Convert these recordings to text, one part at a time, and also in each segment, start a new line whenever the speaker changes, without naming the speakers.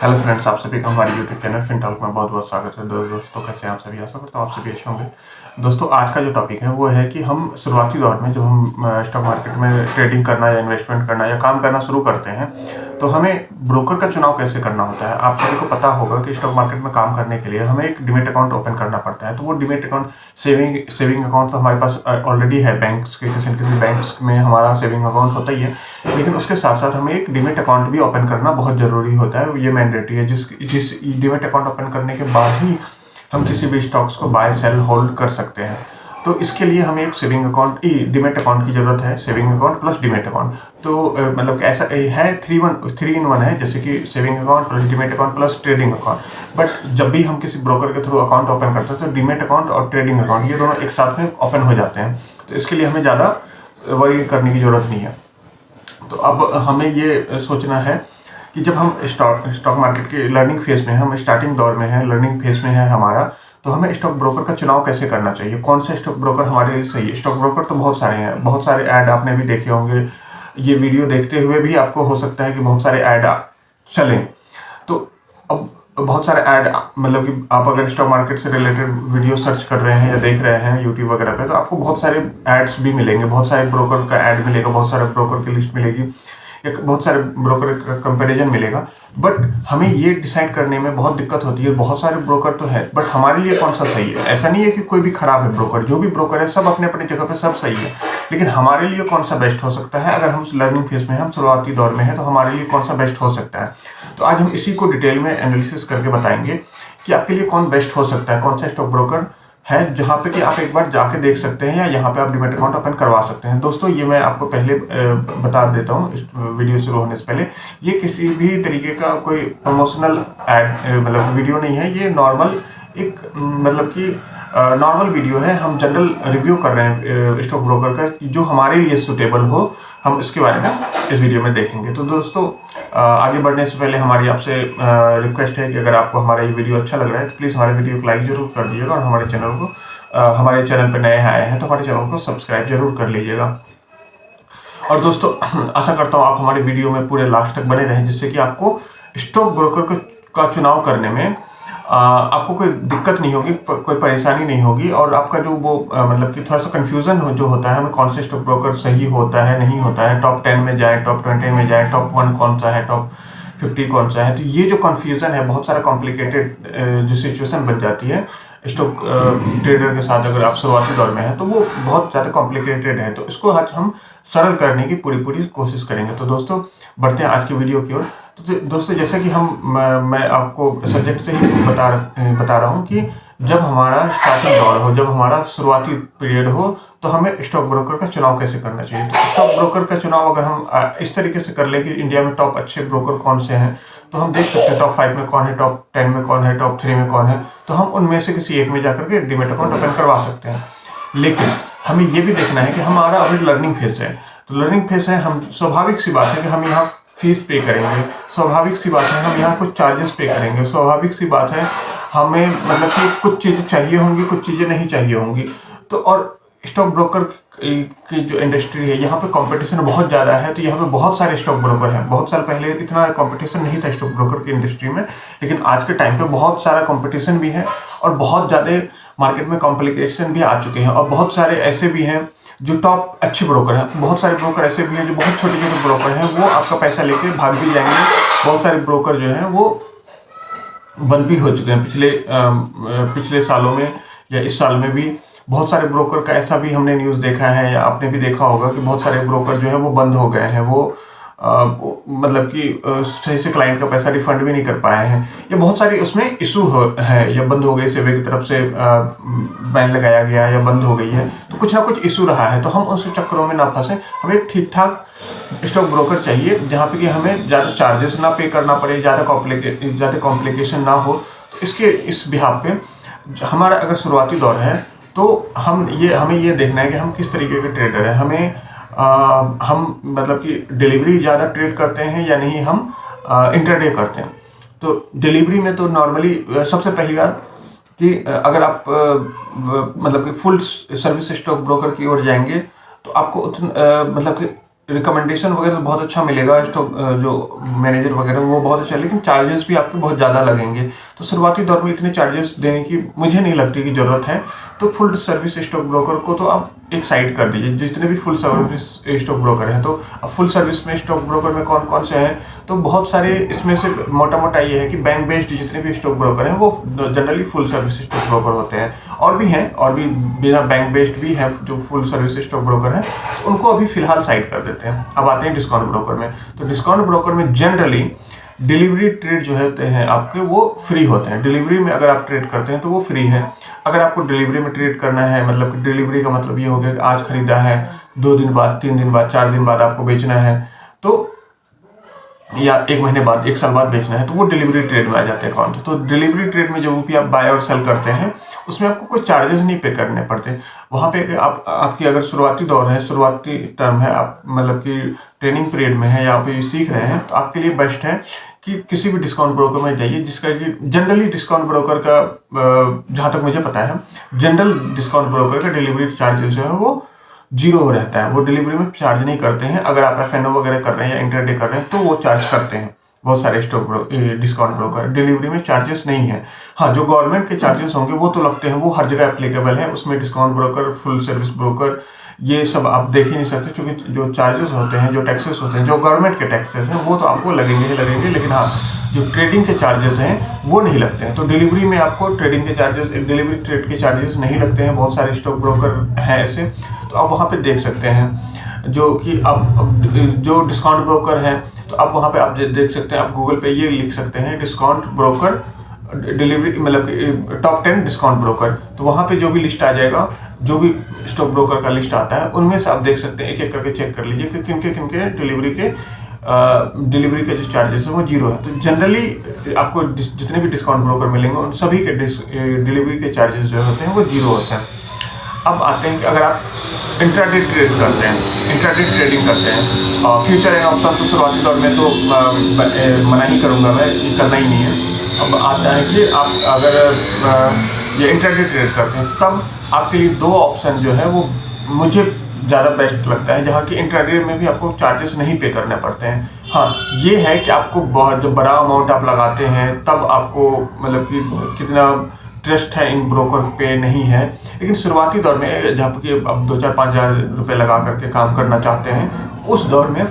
Hello friends, आप सभी का हमारे यूट्यूब चैनल फिनटॉक में बहुत बहुत स्वागत है। दोस्तों, कैसे हैं आप सभी? आशा करता हूँ आप सभी अच्छे होंगे। दोस्तों, आज का जो टॉपिक है वो है कि हम शुरुआती दौर में जब हम स्टॉक मार्केट में ट्रेडिंग करना या इन्वेस्टमेंट करना या काम करना शुरू करते हैं तो हमें ब्रोकर का चुनाव कैसे करना होता है। आप सभी को पता होगा कि स्टॉक मार्केट में काम करने के लिए हमें एक डीमैट अकाउंट ओपन करना पड़ता है। तो वो डीमैट अकाउंट सेविंग अकाउंट तो हमारे पास ऑलरेडी है, बैंक्स के किसी न किसी बैंक्स में हमारा सेविंग अकाउंट होता ही है, लेकिन उसके साथ साथ हमें एक डीमैट अकाउंट भी ओपन करना बहुत ज़रूरी होता है। ये मैंडेटरी है। जिस डीमैट अकाउंट ओपन करने के बाद ही हम किसी भी स्टॉक्स को बाय सेल होल्ड कर सकते हैं। तो इसके लिए हमें एक सेविंग अकाउंट डीमैट अकाउंट की ज़रूरत है। Saving account plus demat account, तो मतलब कि ऐसा है 3 in 1 है, जैसे कि saving account plus demat account plus trading account. But जब भी हम किसी ब्रोकर के थ्रू अकाउंट ओपन करते हैं तो डीमैट अकाउंट और ट्रेडिंग अकाउंट ये दोनों एक साथ में ओपन हो जाते हैं। तो इसके लिए हमें ज़्यादा वरी करने की ज़रूरत नहीं है। तो अब हमें ये सोचना है कि जब हम स्टॉक मार्केट के लर्निंग फेज में हैं, हम स्टार्टिंग दौर में हैं, लर्निंग फेज में है हमारा, तो हमें स्टॉक ब्रोकर का चुनाव कैसे करना चाहिए, कौन सा स्टॉक ब्रोकर हमारे लिए सही है। स्टॉक ब्रोकर तो बहुत सारे हैं, बहुत सारे ऐड आपने भी देखे होंगे। ये वीडियो देखते हुए भी आपको हो सकता है कि बहुत सारे ऐड चलें। तो अब बहुत सारे ऐड, मतलब कि आप अगर स्टॉक मार्केट से रिलेटेड वीडियो सर्च कर रहे हैं या देख रहे हैं यूट्यूब वगैरह पे, तो आपको बहुत सारे एड्स भी मिलेंगे, बहुत सारे ब्रोकर का ऐड मिलेगा, बहुत सारे ब्रोकर की लिस्ट मिलेगी, एक बहुत सारे ब्रोकर का कंपैरिजन मिलेगा। बट हमें ये डिसाइड करने में बहुत दिक्कत होती है। बहुत सारे ब्रोकर तो है, बट हमारे लिए कौन सा सही है। ऐसा नहीं है कि कोई भी खराब है ब्रोकर, जो भी ब्रोकर है सब अपने अपनी जगह पे सब सही है, लेकिन हमारे लिए कौन सा बेस्ट हो सकता है। अगर हम लर्निंग फेज में हैं, हम शुरुआती दौर में हैं, तो हमारे लिए कौन सा बेस्ट हो सकता है। तो आज हम इसी को डिटेल में एनालिसिस करके बताएंगे कि आपके लिए कौन बेस्ट हो सकता है, कौन सा स्टॉक ब्रोकर है जहाँ पे कि आप एक बार जाके देख सकते हैं या यहाँ पे आप डीमैट अकाउंट ओपन करवा सकते हैं। दोस्तों, ये मैं आपको पहले बता देता हूँ इस वीडियो शुरू होने से पहले, ये किसी भी तरीके का कोई प्रमोशनल ऐड मतलब वीडियो नहीं है। ये नॉर्मल एक मतलब कि नॉर्मल वीडियो है। हम जनरल रिव्यू कर रहे हैं स्टॉक ब्रोकर का, जो हमारे लिए सुटेबल हो, हम इसके बारे में इस वीडियो में देखेंगे। तो दोस्तों, आगे बढ़ने से पहले हमारी आपसे रिक्वेस्ट है कि अगर आपको हमारा ये वीडियो अच्छा लग रहा है तो प्लीज़ हमारे वीडियो को लाइक जरूर कर दीजिएगा, और हमारे चैनल पर नए आए हैं तो हमारे चैनल को सब्सक्राइब जरूर कर लीजिएगा। और दोस्तों, आशा करता हूँ आप हमारे वीडियो में पूरे लास्ट तक बने रहें, जिससे कि आपको स्टॉक ब्रोकर का चुनाव करने में आपको कोई दिक्कत नहीं होगी, कोई परेशानी नहीं होगी, और आपका जो वो मतलब कि थोड़ा सा कन्फ्यूज़न जो होता है हमें कौन से स्टॉक ब्रोकर सही होता है नहीं होता है, टॉप 10 में जाए, टॉप 20 में जाए, टॉप 1 कौन सा है, टॉप 50 कौन सा है। तो ये जो कन्फ्यूज़न है, बहुत सारा कॉम्प्लिकेटेड जो सिचुएशन बन जाती है स्टॉक ट्रेडर के साथ, अगर आप शुरुआती दौर में हैं, तो वो बहुत ज़्यादा कॉम्प्लिकेटेड है। तो इसको आज हम सरल करने की पूरी कोशिश करेंगे। तो दोस्तों, बढ़ते हैं आज की वीडियो की ओर। तो दोस्तों, जैसा कि मैं आपको सब्जेक्ट से ही बता रहा हूँ कि जब हमारा स्टार्टिंग दौर हो, जब हमारा शुरुआती पीरियड हो, तो हमें स्टॉक ब्रोकर का चुनाव कैसे करना चाहिए। तो स्टॉक ब्रोकर का चुनाव अगर हम इस तरीके से कर ले कि इंडिया में टॉप अच्छे ब्रोकर कौन से हैं, तो हम देख सकते हैं टॉप 5 में कौन है, टॉप 10 में कौन है, टॉप 3 में कौन है। तो हम उनमें से किसी एक में जाकर के डीमैट अकाउंट ओपन करवा सकते हैं। लेकिन हमें ये भी देखना है कि हमारा अभी लर्निंग फेज है। तो लर्निंग फेज है, हम स्वाभाविक सी बात है कि हम यहाँ फीस पे करेंगे, स्वाभाविक सी बात है हम यहाँ कुछ चार्जेस पे करेंगे, स्वाभाविक सी बात है हमें मतलब कि कुछ चीज़ें चाहिए होंगी, कुछ चीज़ें नहीं चाहिए होंगी। तो और स्टॉक ब्रोकर की जो इंडस्ट्री है, यहाँ पे कंपटीशन बहुत ज़्यादा है। तो यहाँ पे बहुत सारे स्टॉक ब्रोकर हैं। बहुत साल पहले इतना कंपटीशन नहीं था स्टॉक ब्रोकर की इंडस्ट्री में, लेकिन आज के टाइम पे बहुत सारा कंपटीशन भी है, और बहुत ज़्यादा मार्केट में कॉम्प्लिकेशन भी आ चुके हैं। और बहुत सारे ऐसे भी हैं जो टॉप अच्छे ब्रोकर हैं, बहुत सारे ब्रोकर ऐसे भी हैं जो बहुत छोटे छोटे ब्रोकर हैं, वो आपका पैसा लेके भाग भी जाएंगे। बहुत सारे ब्रोकर जो हैं वो बंद भी हो चुके हैं पिछले सालों में, या इस साल में भी बहुत सारे ब्रोकर का ऐसा भी हमने न्यूज़ देखा है, या आपने भी देखा होगा कि बहुत सारे ब्रोकर जो है वो बंद हो गए हैं। वो मतलब कि सही से क्लाइंट का पैसा रिफंड भी नहीं कर पाए हैं, या बहुत सारी उसमें इशू है, या बंद हो गई, सेबी की तरफ से बैन लगाया गया या बंद हो गई है। तो कुछ ना कुछ इशू रहा है। तो हम उस चक्करों में ना फंसे, हमें एक ठीक ठाक स्टॉक ब्रोकर चाहिए जहाँ पे कि हमें ज़्यादा चार्जेस ना पे करना पड़े, ज़्यादा कॉम्प्लिकेशन ना हो। तो इस बिहाफ पे हमारा अगर शुरुआती दौर है, तो हमें ये देखना है कि हम किस तरीके के ट्रेडर हैं। हम मतलब कि डिलीवरी ज़्यादा ट्रेड करते हैं या नहीं, हम इंटरडे करते हैं। तो डिलीवरी में तो नॉर्मली सबसे पहली बात कि अगर आप मतलब कि फुल सर्विस स्टॉक ब्रोकर की ओर जाएंगे, तो आपको मतलब कि रिकमेंडेशन वगैरह तो बहुत अच्छा मिलेगा, स्टॉक जो मैनेजर वगैरह वो बहुत अच्छा, लेकिन चार्जेस भी आपके बहुत ज़्यादा लगेंगे। तो शुरुआती दौर में इतने चार्जेस देने की मुझे नहीं लगती कि ज़रूरत है। तो फुल सर्विस स्टॉक ब्रोकर को तो आप एक साइड कर दीजिए। जितने भी फुल सर्विस स्टॉक ब्रोकर हैं, तो अब फुल सर्विस में स्टॉक ब्रोकर में कौन कौन से हैं, तो बहुत सारे इसमें से मोटा मोटा ये है कि बैंक बेस्ड जितने भी स्टॉक ब्रोकर हैं वो generally full service stock broker होते हैं। और भी हैं, और भी बिना बैंक बेस्ड भी हैं जो फुल सर्विस स्टॉक ब्रोकर हैं, उनको अभी फिलहाल साइड कर देते हैं। अब आते हैं डिस्काउंट ब्रोकर में। तो डिस्काउंट ब्रोकर में जनरली डिलीवरी ट्रेड जो होते हैं आपके वो फ्री होते हैं। डिलीवरी में अगर आप ट्रेड करते हैं तो वो फ्री है। अगर आपको डिलीवरी में ट्रेड करना है, मतलब कि डिलीवरी का मतलब ये हो गया कि आज खरीदा है, 2 दिन बाद, 3 दिन बाद, 4 दिन बाद आपको बेचना है, तो या 1 महीने बाद, 1 साल बाद बेचना है, तो वो डिलीवरी ट्रेड में आ जाते हैं अकाउंट। तो डिलीवरी ट्रेड में जो भी आप बाय और सेल करते हैं उसमें आपको कोई चार्जेस नहीं पे करने पड़ते। वहाँ पे आपकी अगर शुरुआती दौर है, शुरुआती टर्म है, आप मतलब कि ट्रेनिंग पीरियड में है या आप ये सीख रहे हैं, तो आपके लिए बेस्ट है कि किसी भी डिस्काउंट ब्रोकर में जाइए, जिसका कि जनरली डिस्काउंट ब्रोकर का जहाँ तक मुझे पता है, जनरल डिस्काउंट ब्रोकर का डिलीवरी चार्जेस जो है वो 0 रहता है। वो डिलीवरी में चार्ज नहीं करते हैं। अगर आप एफ&ओ वगैरह कर रहे हैं या इंटरडे कर रहे हैं तो वो चार्ज करते हैं। बहुत सारे डिस्काउंट ब्रोकर डिलीवरी में चार्जेस नहीं है। हाँ, जो गवर्नमेंट के चार्जेस होंगे वो तो लगते हैं, वो हर जगह एप्लीकेबल है। उसमें discount broker, full service broker, ये सब आप देख ही नहीं सकते, क्योंकि जो चार्जेस होते हैं, जो टैक्सेस होते हैं, जो गवर्नमेंट के टैक्सेस हैं, वो तो आपको लगेंगे ही लगेंगे। लेकिन हाँ, जो ट्रेडिंग के चार्जेस हैं वो नहीं लगते हैं। तो डिलीवरी में आपको ट्रेडिंग के चार्जेस, डिलीवरी ट्रेड के चार्जेस नहीं लगते हैं। बहुत सारे स्टॉक ब्रोकर हैं ऐसे, तो आप वहाँ पे देख सकते हैं। जो कि अब जो डिस्काउंट ब्रोकर हैं, तो आप वहाँ पे आप देख सकते हैं। आप गूगल पे ये लिख सकते हैं डिस्काउंट ब्रोकर डिलीवरी, मतलब कि टॉप 10 डिस्काउंट ब्रोकर, तो वहाँ पे जो भी लिस्ट आ जाएगा, जो भी स्टॉक ब्रोकर का लिस्ट आता है, उनमें से आप देख सकते हैं, एक एक करके चेक कर लीजिए कि किनके डिलीवरी के जो चार्जेस है वो 0 है। तो जनरली आपको जितने भी डिस्काउंट ब्रोकर मिलेंगे उन सभी के डिलीवरी के चार्जेस जो होते हैं वो 0 होते हैं। अब आते हैं कि अगर आप इंट्राडे ट्रेड करते हैं, इंट्राडे ट्रेडिंग करते हैं, फ्यूचर एंड ऑप्शन तो शुरुआती दौर में तो मना ही करूँगा मैं, ये करना ही नहीं है। अब आता है कि आप अगर ये इंट्राडे ट्रेड करते हैं, तब आपके लिए 2 ऑप्शन जो है वो मुझे ज़्यादा बेस्ट लगता है, जहाँ कि इंट्राडे में भी आपको चार्जेस नहीं पे करने पड़ते हैं। हाँ, ये है कि आपको बहुत जो बड़ा अमाउंट आप लगाते हैं तब आपको मतलब कि कितना ट्रस्ट है इन ब्रोकर पे नहीं है। लेकिन शुरुआती दौर में जब कि अब 2-4-5 हज़ार रुपये लगा करके काम करना चाहते हैं, उस दौर में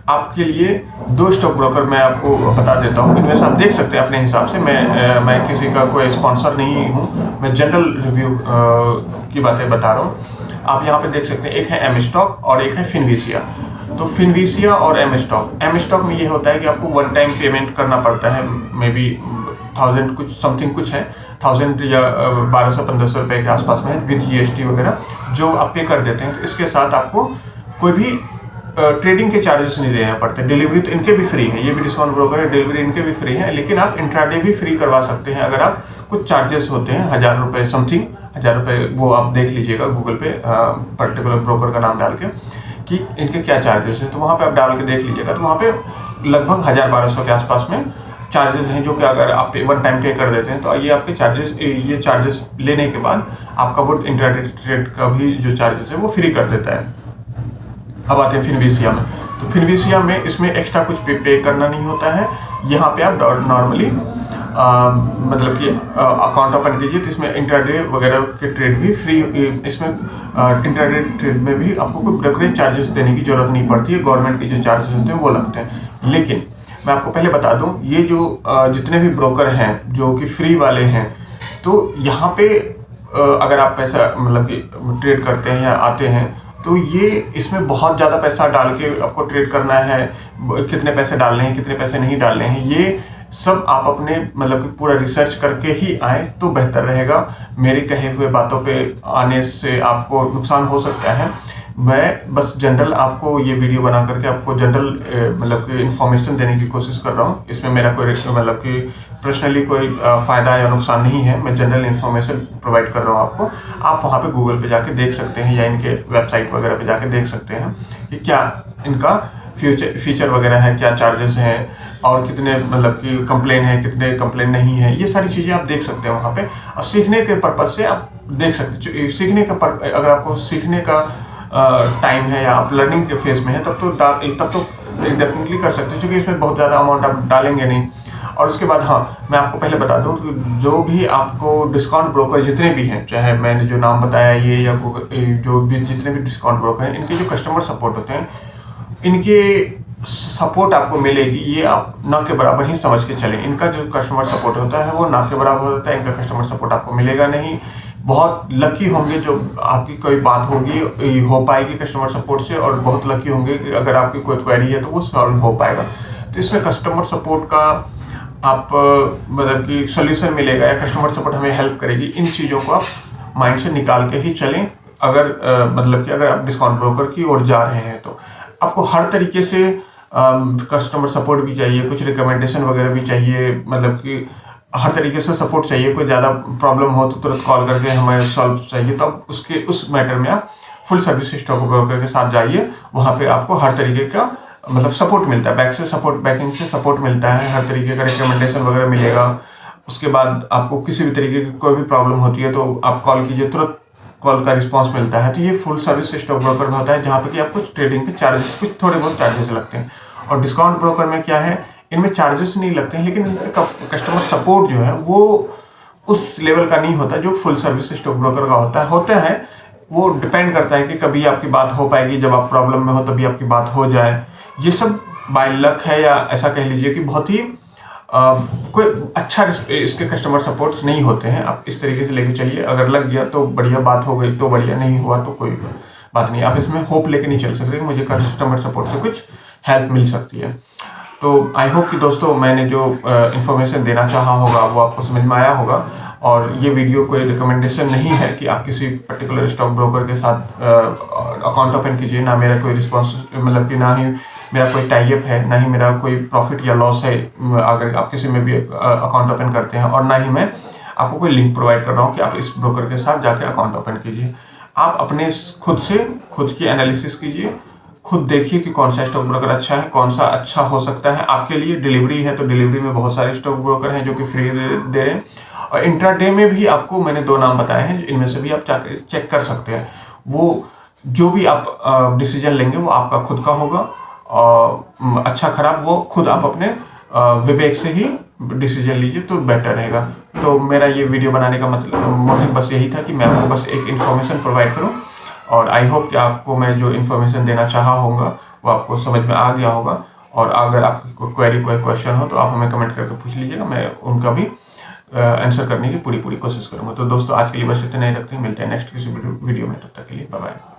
आपके लिए 2 स्टॉक ब्रोकर मैं आपको बता देता हूँ। इनमें से आप देख सकते हैं अपने हिसाब से। मैं किसी का कोई स्पॉन्सर नहीं हूँ, मैं जनरल रिव्यू की बातें बता रहा हूँ। आप यहाँ पे देख सकते हैं, एक है एम स्टॉक और एक है फिनविशिया। तो फिनविशिया और एम स्टॉक में ये होता है कि आपको 1 टाइम पेमेंट करना पड़ता है, मे बी 1000 कुछ समथिंग कुछ है, 1000 या 1200-1500 रुपये के आसपास में है, विद GST वगैरह जो आप पे कर देते हैं। तो इसके साथ आपको कोई भी ट्रेडिंग के चार्जेस नहीं देने पड़ते। डिलीवरी तो इनके भी फ्री है, ये भी डिस्काउंट ब्रोकर है, डिलीवरी इनके भी फ्री है। लेकिन आप इंट्राडे भी फ्री करवा सकते हैं अगर आप कुछ चार्जेस होते हैं 1000 रुपये समथिंग, 1000 रुपये, वो आप देख लीजिएगा गूगल पे पर्टिकुलर ब्रोकर का नाम डाल के कि इनके क्या चार्जेस हैं। तो वहाँ पे आप डाल के देख लीजिएगा, तो वहाँ पे लगभग 1000-1200 के आसपास में चार्जेस हैं, जो कि अगर आप 1 टाइम पे कर देते हैं तो ये आपके चार्जेस लेने के बाद आपका वो इंट्राडे ट्रेड का भी जो चार्जेस है वो फ्री कर देता है। अब आते हैं फिनविशिया में। तो फिनविशिया में इसमें एक्स्ट्रा कुछ पे करना नहीं होता है। यहाँ पे आप नॉर्मली मतलब कि अकाउंट ओपन कीजिए, तो इसमें इंट्राडे वगैरह के ट्रेड भी फ्री। इसमें इंट्राडे ट्रेड में भी आपको कोई ब्रोकरेज चार्जेस देने की जरूरत नहीं पड़ती है। गवर्नमेंट के जो चार्जेस होते हैं वो लगते हैं। लेकिन मैं आपको पहले बता दूं, ये जो जितने भी ब्रोकर हैं जो कि फ्री वाले हैं, तो यहाँ पे अगर आप पैसा मतलब कि ट्रेड करते हैं या आते हैं, तो ये इसमें बहुत ज़्यादा पैसा डाल के आपको ट्रेड करना है, कितने पैसे डालने हैं, कितने पैसे नहीं डालने हैं, ये सब आप अपने मतलब कि पूरा रिसर्च करके ही आए तो बेहतर रहेगा। मेरे कहे हुए बातों पे आने से आपको नुकसान हो सकता है। मैं बस जनरल आपको ये वीडियो बना करके आपको जनरल मतलब कि इन्फॉर्मेशन देने की कोशिश कर रहा हूँ। इसमें मेरा कोई मतलब कि पर्सनली कोई फ़ायदा या नुकसान नहीं है। मैं जनरल इन्फॉर्मेशन प्रोवाइड कर रहा हूँ आपको। आप वहाँ पे गूगल पे जाके देख सकते हैं या इनके वेबसाइट वगैरह पे जाके देख सकते हैं कि क्या इनका फीचर वगैरह है, क्या चार्जेस हैं और कितने मतलब कि कंप्लेन है, कितने कंप्लेन नहीं है। ये सारी चीज़ें आप देख सकते हैं वहाँ पे। और सीखने के पर्पज़ से आप देख सकते हैं। सीखने का अगर आपको सीखने का टाइम है या आप लर्निंग के फेज में है तब तो डेफिनेटली कर सकते हैं, क्योंकि इसमें बहुत ज़्यादा अमाउंट आप डालेंगे नहीं। और उसके बाद हाँ, मैं आपको पहले बता दूं कि जो भी आपको डिस्काउंट ब्रोकर जितने भी हैं, चाहे मैंने जो नाम बताया ये या जो भी जितने भी डिस्काउंट ब्रोकर हैं, इनके जो कस्टमर सपोर्ट होते हैं, इनके सपोर्ट आपको मिलेगी, ये आप ना के बराबर ही समझ के चलें। इनका जो कस्टमर सपोर्ट होता है वो ना के बराबर होता है, इनका कस्टमर सपोर्ट आपको मिलेगा नहीं। बहुत लकी होंगे जो आपकी कोई बात होगी हो पाएगी कस्टमर सपोर्ट से, और बहुत लकी होंगे कि अगर आपकी कोई क्वेरी है तो वो सॉल्व हो पाएगा। तो इसमें कस्टमर सपोर्ट का आप मतलब कि सोल्यूशन मिलेगा या कस्टमर सपोर्ट हमें हेल्प करेगी, इन चीज़ों को आप माइंड से निकाल के ही चलें। अगर मतलब कि अगर आप डिस्काउंट ब्रोकर की ओर जा रहे हैं तो आपको हर तरीके से कस्टमर सपोर्ट भी चाहिए, कुछ रिकमेंडेशन वगैरह भी चाहिए, मतलब कि हर तरीके से सपोर्ट चाहिए। कोई ज़्यादा प्रॉब्लम हो तो तुरंत कॉल करके हमें सॉल्व चाहिए, तो आप उस मैटर में आप फुल सर्विस स्टॉक ब्रोकर के साथ जाइए। वहाँ पे आपको हर तरीके का मतलब सपोर्ट मिलता है, बैकिंग से सपोर्ट मिलता है, हर तरीके का रिकमेंडेशन वगैरह मिलेगा। उसके बाद आपको किसी भी तरीके की कोई भी प्रॉब्लम होती है तो आप कॉल कीजिए, तुरंत कॉल का रिस्पांस मिलता है। तो ये फुल सर्विस स्टॉक ब्रोकर में होता है, जहाँ पे कि आपको ट्रेडिंग के चार्जेस कुछ थोड़े बहुत चार्जेस लगते हैं। और डिस्काउंट ब्रोकर में क्या है, इनमें चार्जेस नहीं लगते हैं, लेकिन इनका कस्टमर सपोर्ट जो है वो उस लेवल का नहीं होता जो फुल सर्विस स्टॉक ब्रोकर का होता है। वो डिपेंड करता है कि कभी आपकी बात हो पाएगी, जब आप प्रॉब्लम में हो तभी आपकी बात हो जाए। ये सब बाय लक है, या ऐसा कह लीजिए कि बहुत ही कोई अच्छा इसके कस्टमर सपोर्ट्स नहीं होते हैं। आप इस तरीके से लेके चलिए, अगर लग गया तो बढ़िया बात हो गई, तो बढ़िया, नहीं हुआ तो कोई बात नहीं। आप इसमें होप लेके नहीं चल सकते कि मुझे कस्टमर सपोर्ट से कुछ हेल्प मिल सकती है। तो आई होप कि दोस्तों मैंने जो इन्फॉर्मेशन देना चाहा होगा वो आपको समझ में आया होगा। और ये वीडियो कोई रिकमेंडेशन नहीं है कि आप किसी पर्टिकुलर स्टॉक ब्रोकर के साथ अकाउंट ओपन कीजिए। ना मेरा कोई रिस्पॉन्स, मतलब कि ना ही मेरा कोई टाई अप है, ना ही मेरा कोई प्रॉफिट या लॉस है अगर आप किसी में भी अकाउंट ओपन करते हैं, और ना ही मैं आपको कोई लिंक प्रोवाइड कर रहा हूँ कि आप इस ब्रोकर के साथ जाके अकाउंट ओपन कीजिए। आप अपने खुद की एनालिसिस कीजिए, खुद देखिए कि कौन सा स्टॉक ब्रोकर अच्छा है, कौन सा अच्छा हो सकता है आपके लिए। डिलीवरी है तो डिलीवरी में बहुत सारे स्टॉक ब्रोकर हैं जो कि फ्री दे रहे हैं, और इंट्राडे में भी आपको मैंने 2 नाम बताए हैं, इनमें से भी आप जाकर चेक कर सकते हैं। वो जो भी आप डिसीजन लेंगे वो आपका खुद का होगा, और अच्छा खराब वो खुद आप अपने विवेक से ही डिसीजन लीजिए तो बेटर रहेगा। तो मेरा ये वीडियो बनाने का मतलब बस यही था कि मैं आपको बस एक इन्फॉर्मेशन प्रोवाइड करूँ, और आई होप कि आपको मैं जो इन्फॉर्मेशन देना चाहा होगा वो आपको समझ में आ गया होगा। और अगर आपकी कोई क्वेश्चन हो तो आप हमें कमेंट करके पूछ लीजिएगा, मैं उनका भी आंसर करने की पूरी कोशिश करूँगा। तो दोस्तों आज के लिए बस इतना ही रखते हैं, मिलते हैं नेक्स्ट किसी वीडियो में, तब तक के लिए बाय बाय।